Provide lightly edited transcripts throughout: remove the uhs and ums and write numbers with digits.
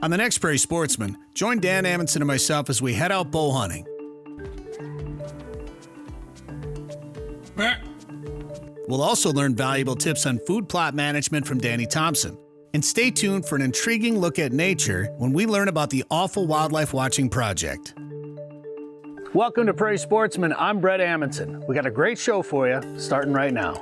On the next Prairie Sportsman, join Dan Amundson and myself as we head out bow hunting. We'll also learn valuable tips on food plot management from Danny Thompson. And stay tuned for an intriguing look at nature when we learn about the Offal Wildlife Watching project. Welcome to Prairie Sportsman. I'm Bret Amundson. We got a great show for you, starting right now.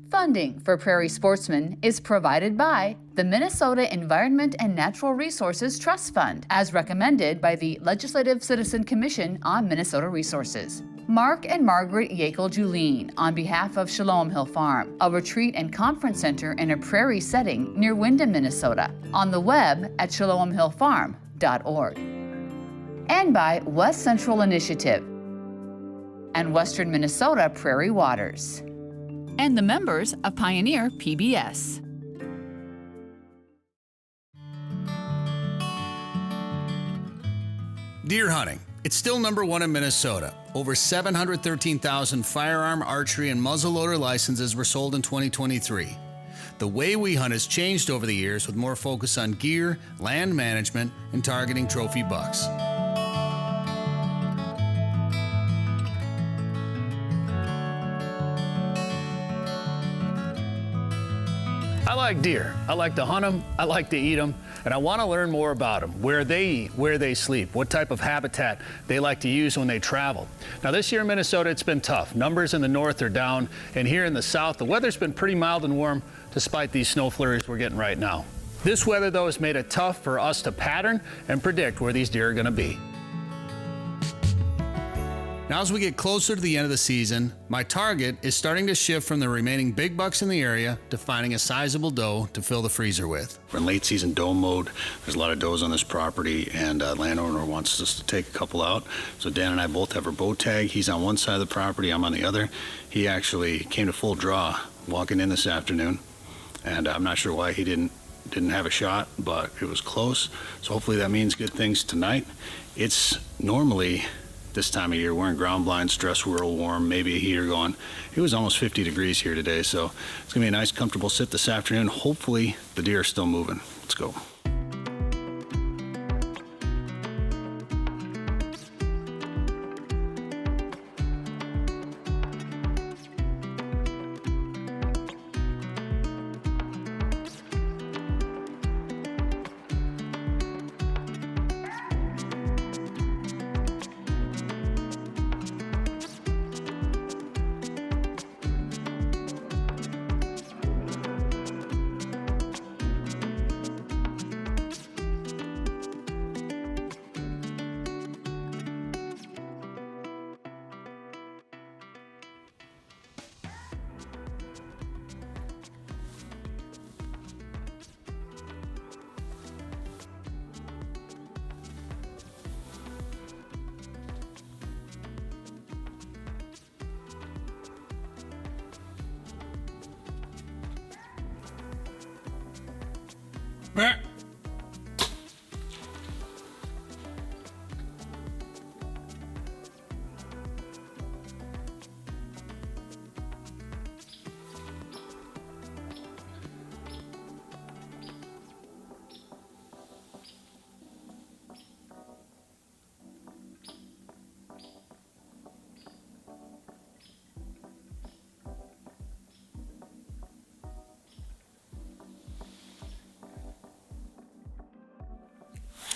Funding for Prairie Sportsman is provided by the Minnesota Environment and Natural Resources Trust Fund, as recommended by the Legislative Citizen Commission on Minnesota Resources. Mark and Margaret Yackel-Julien on behalf of Shalom Hill Farm, a retreat and conference center in a prairie setting near Windham, Minnesota, on the web at shalomhillfarm.org. And by West Central Initiative and Western Minnesota Prairie Waters. And the members of Pioneer PBS. Deer hunting. It's still #1 in Minnesota. Over 713,000 firearm, archery, and muzzleloader licenses were sold in 2023. The way we hunt has changed over the years with more focus on gear, land management, and targeting trophy bucks. I like deer. I like to hunt them, I like to eat them, and I want to learn more about them, where they eat, where they sleep, what type of habitat they like to use when they travel. Now this year in Minnesota, it's been tough. Numbers in the north are down, and here in the south, the weather's been pretty mild and warm despite these snow flurries we're getting right now. This weather, though, has made it tough for us to pattern and predict where these deer are going to be. Now as we get closer to the end of the season, my target is starting to shift from the remaining big bucks in the area to finding a sizable doe to fill the freezer with. We're in late season doe mode. There's a lot of does on this property, and a landowner wants us to take a couple out. So Dan and I both have our bow tag. He's on one side of the property, I'm on the other. He actually came to full draw walking in this afternoon, and I'm not sure why he didn't have a shot, but it was close. So hopefully that means good things tonight. It's normally this time of year, wearing ground blinds, dress real warm, maybe a heater going. It was almost 50 degrees here today, so it's gonna be a nice, comfortable sit this afternoon. Hopefully the deer are still moving. Let's go.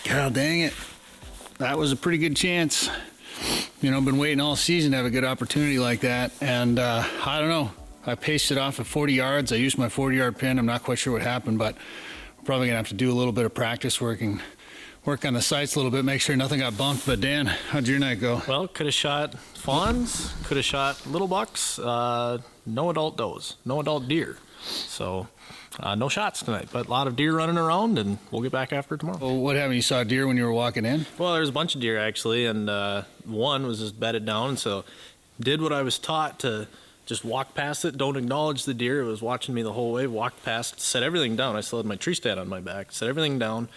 God dang it. That was a pretty good chance. You know, I've been waiting all season to have a good opportunity like that. And I don't know. I paced it off at 40 yards. I used my 40-yard pin. I'm not quite sure what happened, but we're probably going to have to do a little bit of practice work and work on the sights a little bit, make sure nothing got bumped. But Dan, how'd your night go? Well, could have shot fawns, could have shot little bucks, no adult does, no adult deer. So no shots tonight, but a lot of deer running around, and we'll get back after it tomorrow. Well, what happened? You saw deer when you were walking in? Well, there's a bunch of deer actually, and one was just bedded down, so did what I was taught to just walk past it, don't acknowledge the deer. It was watching me the whole way, walked past, set everything down. I still had my tree stand on my back, set everything down,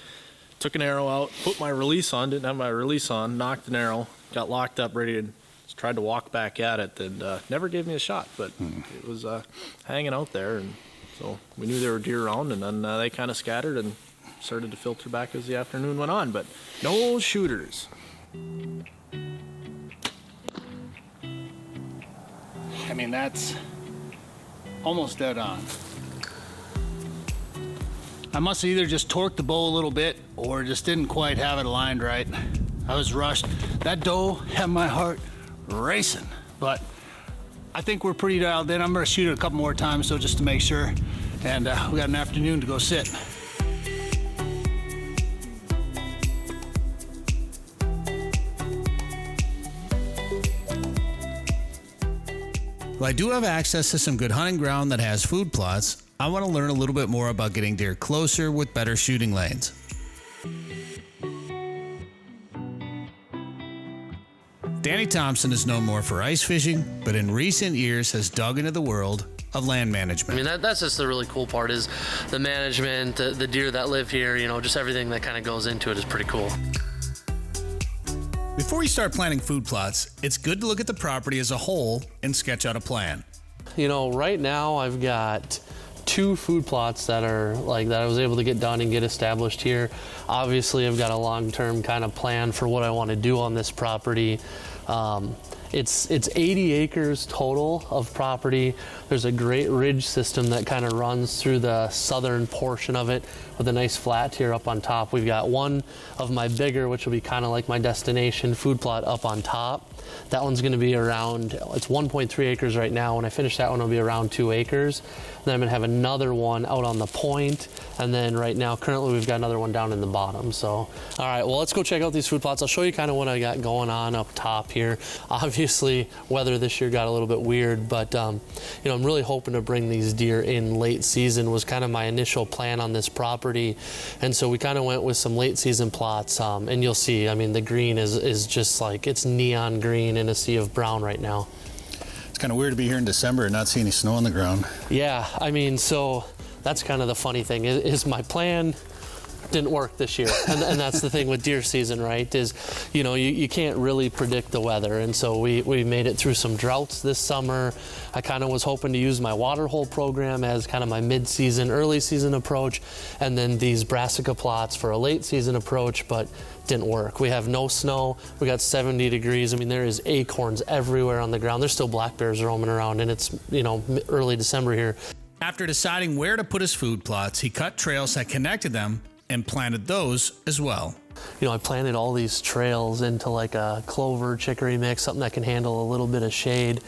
took an arrow out, put my release on, didn't have my release on, knocked an arrow, got locked up, ready to, tried to walk back at it, and never gave me a shot, but it was hanging out there, and so we knew there were deer around, and then they kind of scattered and started to filter back as the afternoon went on, but no shooters. I mean, that's almost dead on. I must have either just torqued the bow a little bit or just didn't quite have it aligned right. I was rushed. That doe had my heart racing, but I think we're pretty dialed in. I'm gonna shoot it a couple more times so just to make sure, and we got an afternoon to go sit. Well, I do have access to some good hunting ground that has food plots. I want to learn a little bit more about getting deer closer with better shooting lanes. Danny Thompson is known more for ice fishing, but in recent years has dug into the world of land management. I mean, that's just the really cool part is the management, the deer that live here, you know, just everything that kind of goes into it is pretty cool. Before you start planning food plots, it's good to look at the property as a whole and sketch out a plan. You know, right now I've got 2 food plots that are like that I was able to get done and get established here. Obviously, I've got a long-term kind of plan for what I want to do on this property. It's 80 acres total of property. There's a great ridge system that kind of runs through the southern portion of it with a nice flat tier up on top. We've got one of my bigger, which will be kind of like my destination food plot up on top. That one's going to be around, it's 1.3 acres right now. When I finish that one, it'll be around 2 acres. Then I'm going to have another one out on the point. And then right now, currently, we've got another one down in the bottom. So, all right, well, let's go check out these food plots. I'll show you kind of what I got going on up top here. Obviously, weather this year got a little bit weird, but, you know, I'm really hoping to bring these deer in late season was kind of my initial plan on this property. And so we kind of went with some late season plots. And you'll see, I mean, the green is just like, it's neon green in a sea of brown right now. It's kind of weird to be here in December and not see any snow on the ground. Yeah, I mean, so that's kind of the funny thing is my plan didn't work this year. And that's the thing with deer season, right, is, you know, you can't really predict the weather. And so we made it through some droughts this summer. I kind of was hoping to use my water hole program as kind of my mid-season, early season approach, and then these brassica plots for a late season approach, but didn't work. We have no snow. We got 70 degrees. I mean, there is acorns everywhere on the ground. There's still black bears roaming around, and it's, you know, early December here. After deciding where to put his food plots, he cut trails that connected them and planted those as well. You know, I planted all these trails into like a clover chicory mix, something that can handle a little bit of shade.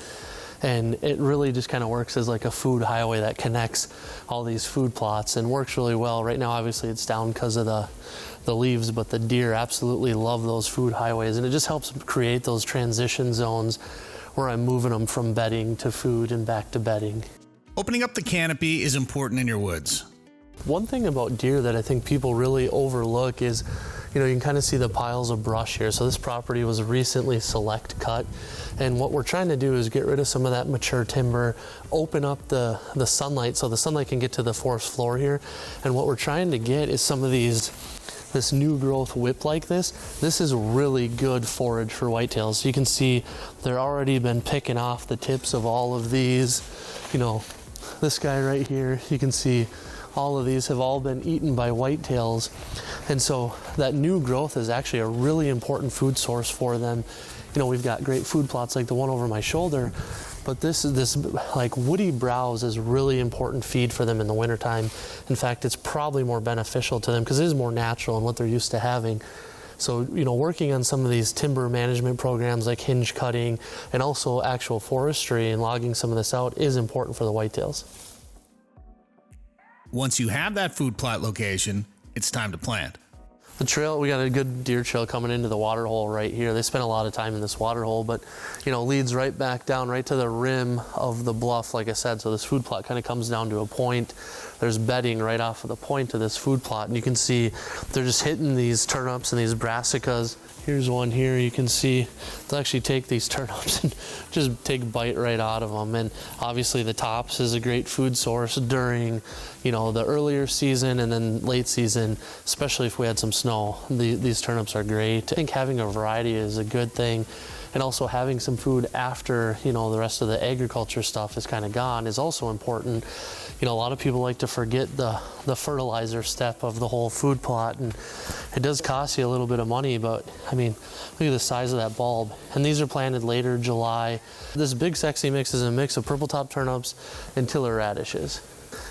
And it really just kind of works as like a food highway that connects all these food plots and works really well. Right now, obviously, it's down because of the leaves, but the deer absolutely love those food highways. And it just helps create those transition zones where I'm moving them from bedding to food and back to bedding. Opening up the canopy is important in your woods. One thing about deer that I think people really overlook is, you know, you can kind of see the piles of brush here. So this property was recently select cut. And what we're trying to do is get rid of some of that mature timber, open up the sunlight so the sunlight can get to the forest floor here. And what we're trying to get is some of this new growth whip like this. This is really good forage for whitetails. You can see they're already been picking off the tips of all of these. You know, this guy right here, you can see all of these have all been eaten by whitetails. And so that new growth is actually a really important food source for them. You know, we've got great food plots like the one over my shoulder, but this like woody browse is really important feed for them in the wintertime. In fact, it's probably more beneficial to them because it is more natural and what they're used to having. So, you know, working on some of these timber management programs like hinge cutting and also actual forestry and logging some of this out is important for the whitetails. Once you have that food plot location, it's time to plant. The trail, we got a good deer trail coming into the water hole right here. They spent a lot of time in this water hole, but, you know, leads right back down right to the rim of the bluff, like I said. So this food plot kind of comes down to a point. There's bedding right off of the point of this food plot, and you can see they're just hitting these turnips and these brassicas Here's one here. You can see they'll actually take these turnips and just take a bite right out of them. And obviously the tops is a great food source during, you know, the earlier season and then late season, especially if we had some snow. These turnips are great. I think having a variety is a good thing. And also having some food after, you know, the rest of the agriculture stuff is kind of gone is also important. You know, a lot of people like to forget the fertilizer step of the whole food plot, and it does cost you a little bit of money, but I mean, look at the size of that bulb. And these are planted later July. This big sexy mix is a mix of purple top turnips and tiller radishes.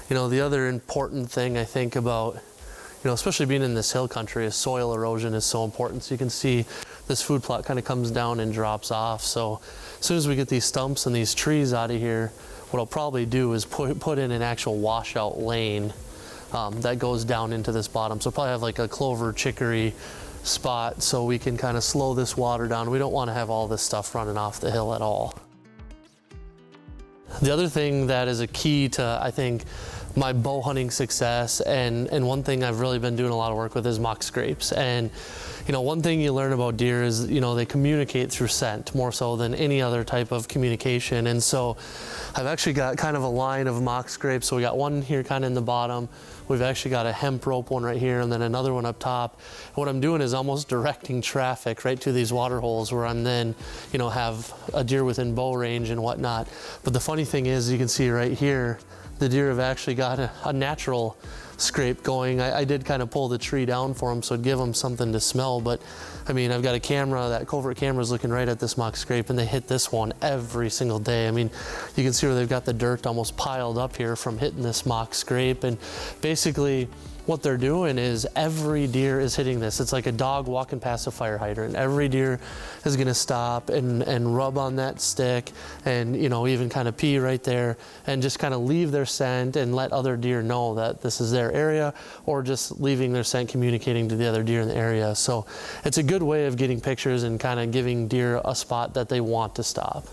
You know, the other important thing I think about, you know, especially being in this hill country, is soil erosion is so important. So you can see this food plot kind of comes down and drops off. So as soon as we get these stumps and these trees out of here, what I'll probably do is put in an actual washout lane that goes down into this bottom. So probably have like a clover chicory spot so we can kind of slow this water down. We don't want to have all this stuff running off the hill at all. The other thing that is a key to, I think, my bow hunting success, and one thing I've really been doing a lot of work with, is mock scrapes. And you know, one thing you learn about deer is, you know, they communicate through scent more so than any other type of communication. And so I've actually got kind of a line of mock scrapes. So we got one here kind of in the bottom. We've actually got a hemp rope one right here and then another one up top. And what I'm doing is almost directing traffic right to these water holes where I'm then, you know, have a deer within bow range and whatnot. But the funny thing is, you can see right here, the deer have actually got a natural scrape going. I did kind of pull the tree down for them so it'd give them something to smell, but I mean, I've got a camera, that covert camera is looking right at this mock scrape, and they hit this one every single day. I mean, you can see where they've got the dirt almost piled up here from hitting this mock scrape. And basically what they're doing is every deer is hitting this. It's like a dog walking past a fire hydrant. Every deer is gonna stop and rub on that stick and, you know, even kind of pee right there and just kind of leave their scent and let other deer know that this is their area, or just leaving their scent communicating to the other deer in the area. So it's a good way of getting pictures and kind of giving deer a spot that they want to stop.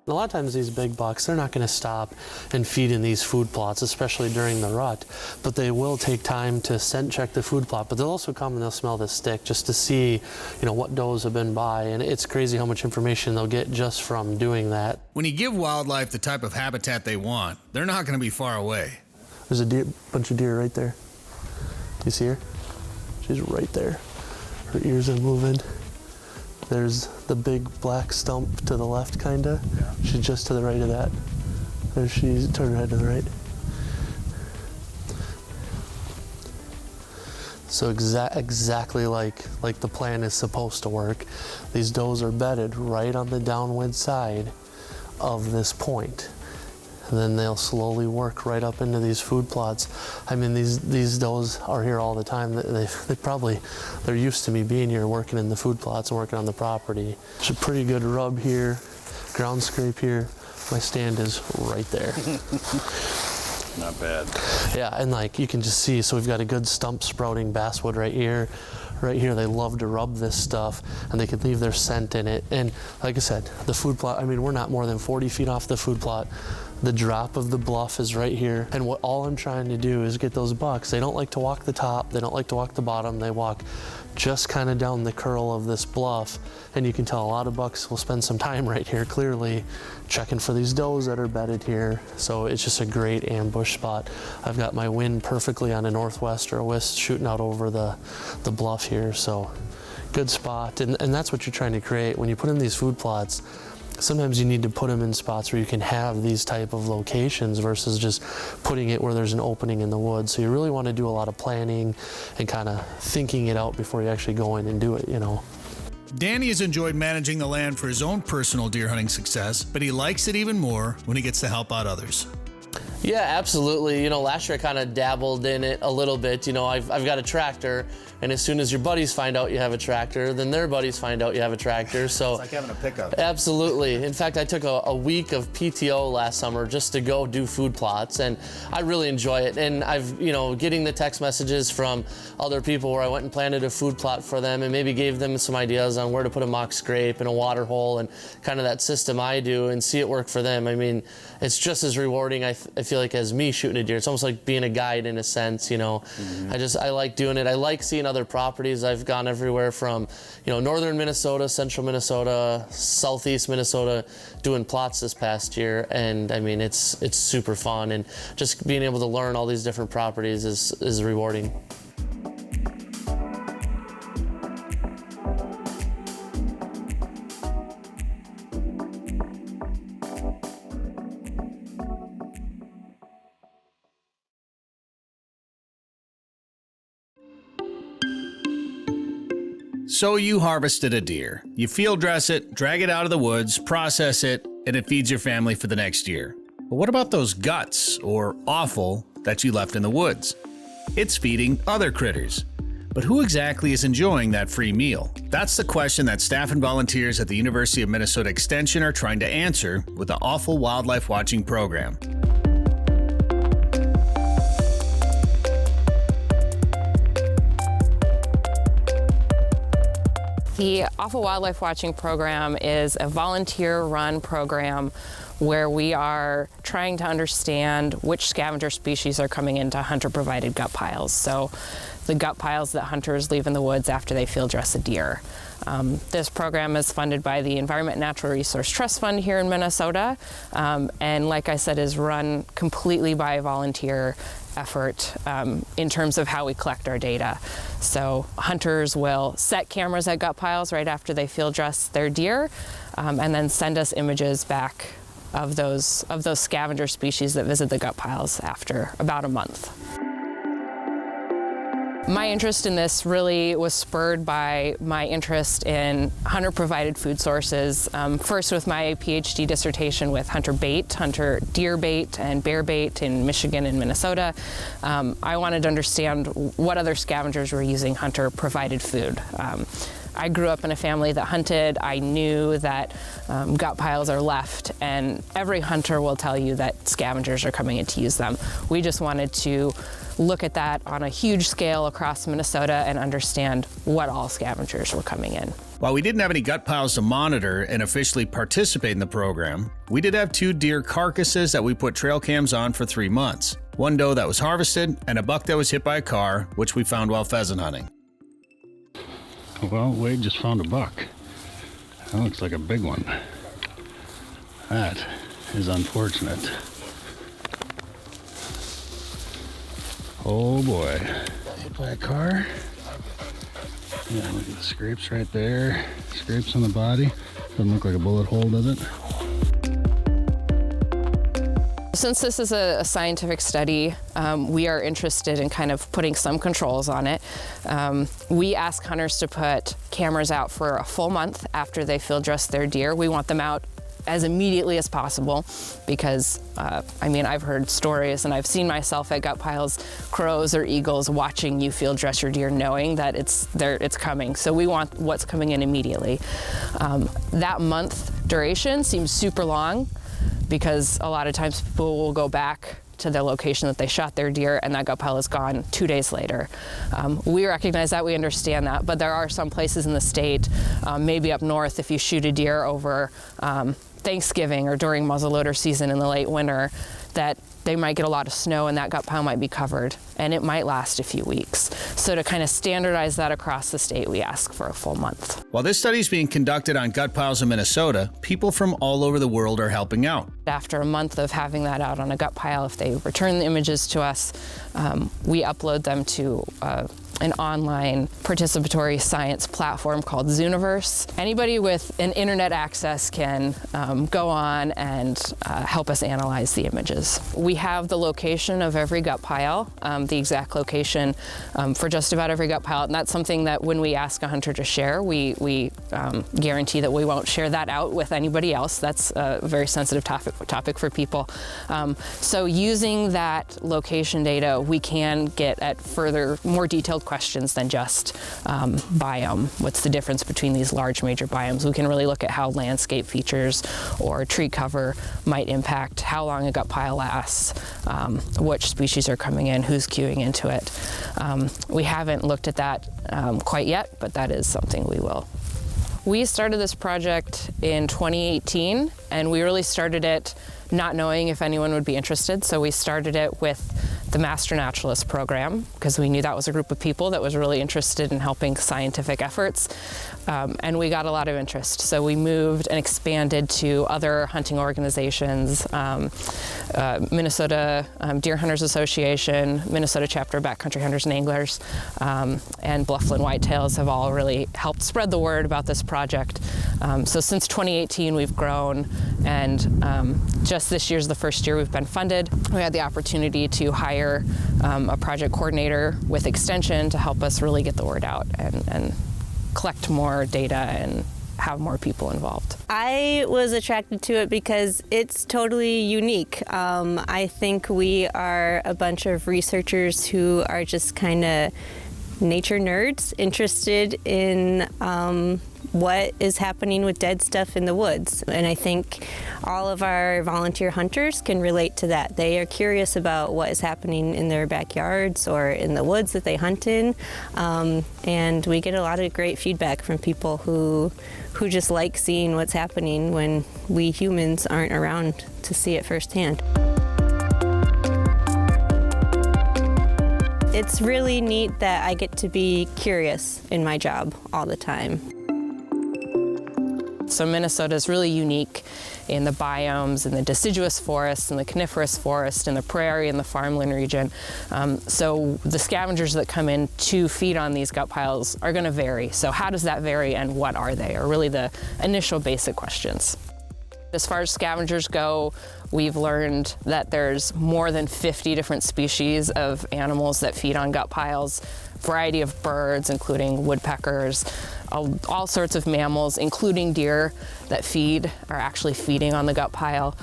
A lot of times these big bucks, they're not going to stop and feed in these food plots, especially during the rut, but they will take time to scent check the food plot. But they'll also come and they'll smell the stick just to see, you know, what does have been by. And it's crazy how much information they'll get just from doing that. When you give wildlife the type of habitat they want, they're not going to be far away. There's a bunch of deer right there. You see her? She's right there. Her ears are moving. There's the big black stump to the left, kinda. Yeah. She's just to the right of that. There she's turned her head to the right. So exactly like the plan is supposed to work. These does are bedded right on the downwind side of this point. And then they'll slowly work right up into these food plots. I mean, these does are here all the time. They're used to me being here, working in the food plots and working on the property. It's a pretty good rub here, ground scrape here. My stand is right there. Not bad. Yeah, and like you can just see, so we've got a good stump sprouting basswood right here. Right here, they love to rub this stuff, and they can leave their scent in it. And like I said, the food plot, I mean, we're not more than 40 feet off the food plot. The drop of the bluff is right here. And what all I'm trying to do is get those bucks. They don't like to walk the top, they don't like to walk the bottom, they walk just kind of down the curl of this bluff. And you can tell a lot of bucks will spend some time right here, clearly, checking for these does that are bedded here. So it's just a great ambush spot. I've got my wind perfectly on a northwest or a west shooting out over the bluff here, so good spot. And that's what you're trying to create. When you put in these food plots, sometimes you need to put them in spots where you can have these type of locations versus just putting it where there's an opening in the woods. So you really want to do a lot of planning and kind of thinking it out before you actually go in and do it, you know. Danny has enjoyed managing the land for his own personal deer hunting success, but he likes it even more when he gets to help out others. Yeah, absolutely. You know, last year I kind of dabbled in it a little bit. You know, I've got a tractor, and as soon as your buddies find out you have a tractor, then their buddies find out you have a tractor. So it's like having a pickup. Absolutely. In fact, I took a week of PTO last summer just to go do food plots, and I really enjoy it. And I've, you know, getting the text messages from other people where I went and planted a food plot for them and maybe gave them some ideas on where to put a mock scrape and a water hole and kind of that system I do, and see it work for them. I mean, it's just as rewarding, I feel like, as me shooting a deer. It's almost like being a guide in a sense, you know. Mm-hmm. I like doing it. I like seeing other properties. I've gone everywhere from, northern Minnesota, central Minnesota, southeast Minnesota, doing plots this past year. And I mean, it's super fun, and just being able to learn all these different properties is rewarding. So you harvested a deer. You field dress it, drag it out of the woods, process it, and it feeds your family for the next year. But what about those guts, or offal, that you left in the woods? It's feeding other critters. But who exactly is enjoying that free meal? That's the question that staff and volunteers at the University of Minnesota Extension are trying to answer with the Offal Wildlife Watching program. The Offal Wildlife Watching program is a volunteer-run program where we are trying to understand which scavenger species are coming into hunter-provided gut piles. So the gut piles that hunters leave in the woods after they field dress a deer. This program is funded by the Environment and Natural Resource Trust Fund here in Minnesota, and like I said, is run completely by a volunteer effort in terms of how we collect our data. So hunters will set cameras at gut piles right after they field dress their deer, and then send us images back of those scavenger species that visit the gut piles after about a month. My interest in this really was spurred by my interest in hunter-provided food sources. First with my PhD dissertation with hunter deer bait and bear bait in Michigan and Minnesota. I wanted to understand what other scavengers were using hunter-provided food. I grew up in a family that hunted. I knew that gut piles are left, and every hunter will tell you that scavengers are coming in to use them. We just wanted to look at that on a huge scale across Minnesota and understand what all scavengers were coming in. While we didn't have any gut piles to monitor and officially participate in the program, we did have 2 deer carcasses that we put trail cams on for 3 months. One doe that was harvested and a buck that was hit by a car, which we found while pheasant hunting. Well, Wade just found a buck. That looks like a big one. That is unfortunate. Oh boy. Hit by a car. Yeah, look at the scrapes right there. Scrapes on the body. Doesn't look like a bullet hole, does it? Since this is a scientific study, we are interested in kind of putting some controls on it. We ask hunters to put cameras out for a full month after they field dress their deer. We want them out as immediately as possible because, I've heard stories and I've seen myself at gut piles, crows or eagles watching you field dress your deer knowing that it's coming. So we want what's coming in immediately. That month duration seems super long because a lot of times people will go back to the location that they shot their deer and that gut pile is gone 2 days later. We recognize that, we understand that, but there are some places in the state, maybe up north, if you shoot a deer over Thanksgiving or during muzzleloader season in the late winter, that they might get a lot of snow and that gut pile might be covered and it might last a few weeks. So to kind of standardize that across the state, we ask for a full month. While this study is being conducted on gut piles in Minnesota, people from all over the world are helping out. After a month of having that out on a gut pile, if they return the images to us, we upload them to an online participatory science platform called Zooniverse. Anybody with an internet access can go on and help us analyze the images. We have the location of every gut pile, the exact location for just about every gut pile, and that's something that when we ask a hunter to share, we guarantee that we won't share that out with anybody else. That's a very sensitive topic for people. So using that location data, we can get at more detailed questions than just biome. What's the difference between these large major biomes? We can really look at how landscape features or tree cover might impact how long a gut pile lasts, which species are coming in, who's queuing into it. We haven't looked at that quite yet, but that is something we will. We started this project in 2018, and we really started it not knowing if anyone would be interested. So we started it with the Master Naturalist program, because we knew that was a group of people that was really interested in helping scientific efforts. And we got a lot of interest. So we moved and expanded to other hunting organizations, Minnesota Deer Hunters Association, Minnesota Chapter of Backcountry Hunters and Anglers, and Bluffland Whitetails have all really helped spread the word about this project. So since 2018, we've grown, and just this year's the first year we've been funded. We had the opportunity to hire a project coordinator with Extension to help us really get the word out and collect more data and have more people involved. I was attracted to it because it's totally unique. I think we are a bunch of researchers who are just kind of nature nerds interested in what is happening with dead stuff in the woods. And I think all of our volunteer hunters can relate to that. They are curious about what is happening in their backyards or in the woods that they hunt in. And we get a lot of great feedback from people who just like seeing what's happening when we humans aren't around to see it firsthand. It's really neat that I get to be curious in my job all the time. So Minnesota is really unique in the biomes, in the deciduous forest, and the coniferous forest, and the prairie and the farmland region. So the scavengers that come in to feed on these gut piles are going to vary. So how does that vary, and what are they, are really the initial basic questions. As far as scavengers go, we've learned that there's more than 50 different species of animals that feed on gut piles, variety of birds, including woodpeckers, all sorts of mammals, including deer that are actually feeding on the gut pile.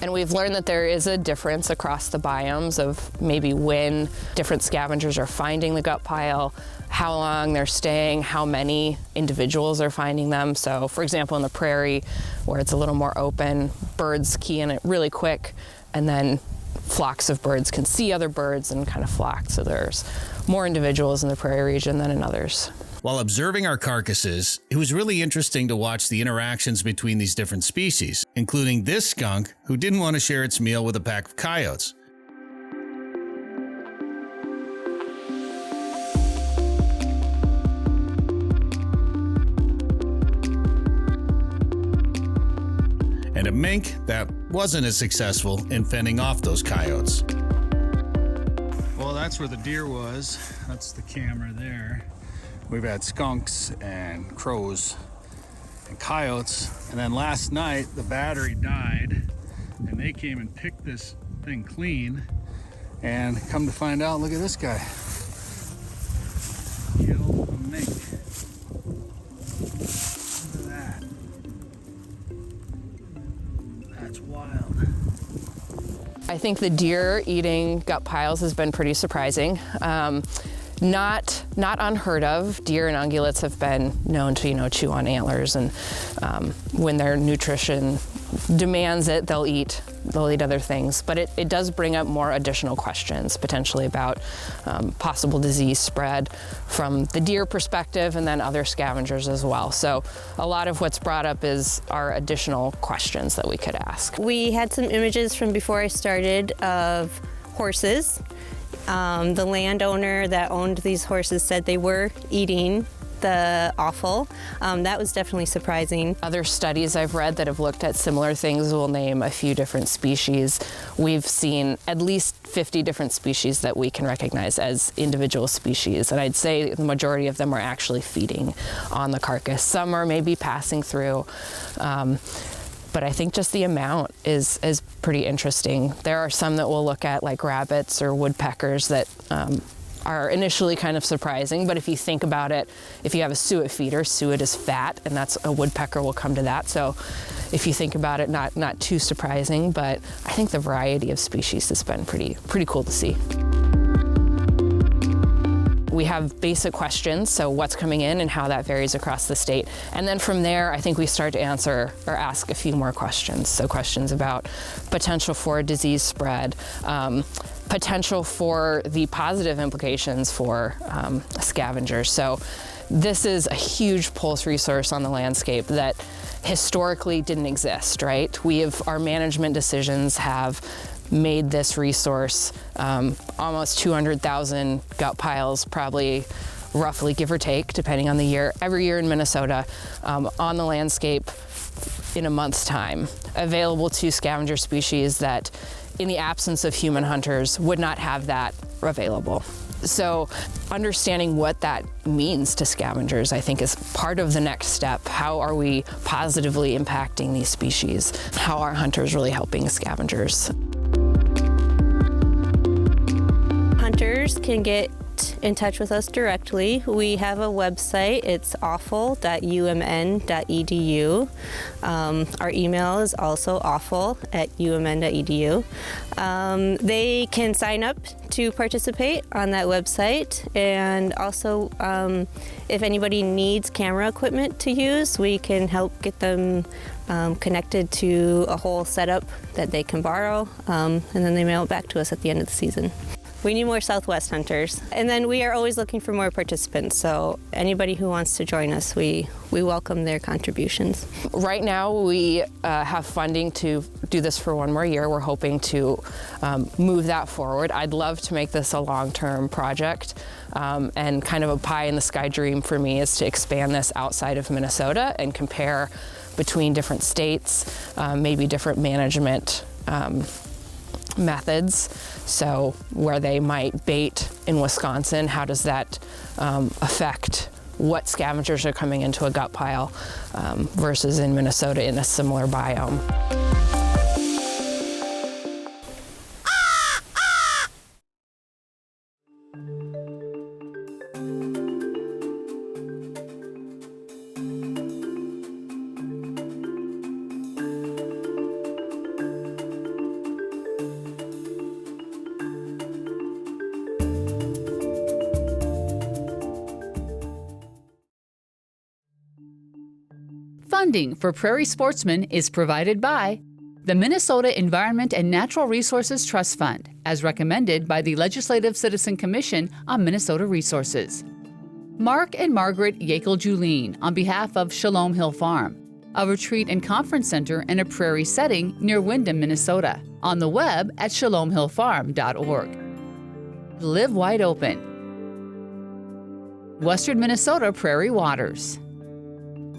And we've learned that there is a difference across the biomes of maybe when different scavengers are finding the gut pile, how long they're staying, how many individuals are finding them. So for example, in the prairie, where it's a little more open, birds key in it really quick, and then flocks of birds can see other birds and kind of flock. So there's more individuals in the prairie region than in others. While observing our carcasses, it was really interesting to watch the interactions between these different species, including this skunk who didn't want to share its meal with a pack of coyotes. And a mink that wasn't as successful in fending off those coyotes. Well, that's where the deer was. That's the camera there. We've had skunks and crows and coyotes. And then last night, the battery died and they came and picked this thing clean. And come to find out, look at this guy. Killed a mink. Look at that. That's wild. I think the deer eating gut piles has been pretty surprising. Not unheard of. Deer and ungulates have been known to, chew on antlers, and when their nutrition demands it, they'll eat other things. But it does bring up more additional questions, potentially about possible disease spread from the deer perspective, and then other scavengers as well. So a lot of what's brought up are additional questions that we could ask. We had some images from before I started of horses. The landowner that owned these horses said they were eating the offal. That was definitely surprising. Other studies I've read that have looked at similar things will name a few different species. We've seen at least 50 different species that we can recognize as individual species, and I'd say the majority of them are actually feeding on the carcass. Some are maybe passing through. But I think just the amount is pretty interesting. There are some that we'll look at, like rabbits or woodpeckers, that are initially kind of surprising. But if you think about it, if you have a suet feeder, suet is fat, and a woodpecker will come to that. So if you think about it, not too surprising. But I think the variety of species has been pretty cool to see. We have basic questions, so what's coming in and how that varies across the state. And then from there, I think we start to answer or ask a few more questions. So questions about potential for disease spread, potential for the positive implications for scavengers. So this is a huge pulse resource on the landscape that historically didn't exist, right? Our management decisions have made this resource almost 200,000 gut piles, probably roughly, give or take, depending on the year, every year in Minnesota, on the landscape in a month's time, available to scavenger species that, in the absence of human hunters, would not have that available. So understanding what that means to scavengers, I think, is part of the next step. How are we positively impacting these species? How are hunters really helping scavengers? Hunters can get in touch with us directly. We have a website. It's offal.umn.edu. Our email is also offal@umn.edu. They can sign up to participate on that website, and also if anybody needs camera equipment to use, we can help get them connected to a whole setup that they can borrow, and then they mail it back to us at the end of the season. We need more Southwest hunters. And then we are always looking for more participants. So anybody who wants to join us, we welcome their contributions. Right now we have funding to do this for one more year. We're hoping to move that forward. I'd love to make this a long-term project. And kind of a pie in the sky dream for me is to expand this outside of Minnesota and compare between different states, maybe different management methods. So where they might bait in Wisconsin, how does that affect what scavengers are coming into a gut pile versus in Minnesota in a similar biome? Funding for Prairie Sportsman is provided by the Minnesota Environment and Natural Resources Trust Fund, as recommended by the Legislative Citizen Commission on Minnesota Resources. Mark and Margaret Yakel-Julien on behalf of Shalom Hill Farm, a retreat and conference center in a prairie setting near Windham, Minnesota, on the web at shalomhillfarm.org. Live Wide Open. Western Minnesota Prairie Waters.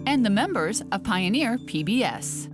And the members of Pioneer PBS.